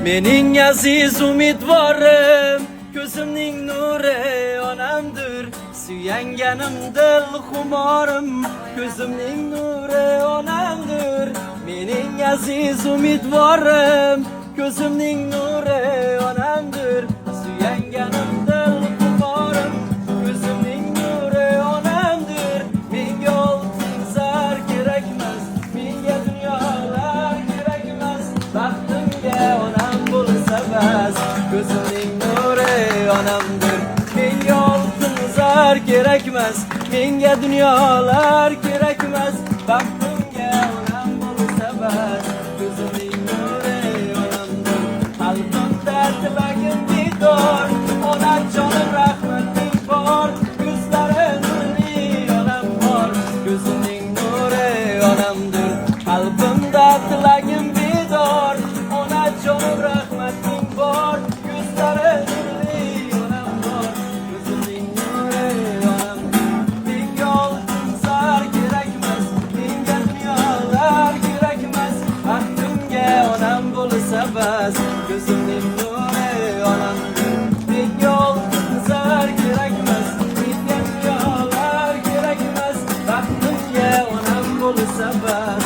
Mening aziz umidvorim, ko'zimning nuri onamdir. Suyanganim dil xumorim, ko'zimning nuri onamdir. Mening aziz umidvorim, ko'zimning nuri onamdir. Suyanganim dil xumorim, ko'zimning nuri onamdir. Menga oltin zar kerakmas, menga dunyolar kerakmas. Baxtimga onam bo'lsa bas, ko'zimning nuri onamdir. Menga oltin zar kerakmas, menga dunyolar kerakmas. Baxtimga onam bo'lsa bas, ko'zimning nuri onamdir. Qalbimda tilagim didor, onajonim rahmating bor. Ko'zlari nurli onam bor, ko'zimning nuri onamdir. Qalbimda tilagim didor, onajonim rahmating bor. Ko'zlari nurli onam bor, ko'zimning nuri onamdir. Menga oltin zar kerakmas, menga dunyolar kerakmas. Baxtimga onam bo'lsa bas, ko'zimning nuri onamdir. Menga oltin zar kerakmas, menga dunyolar kerakmas. Baxtimga onam bo'lsa bas.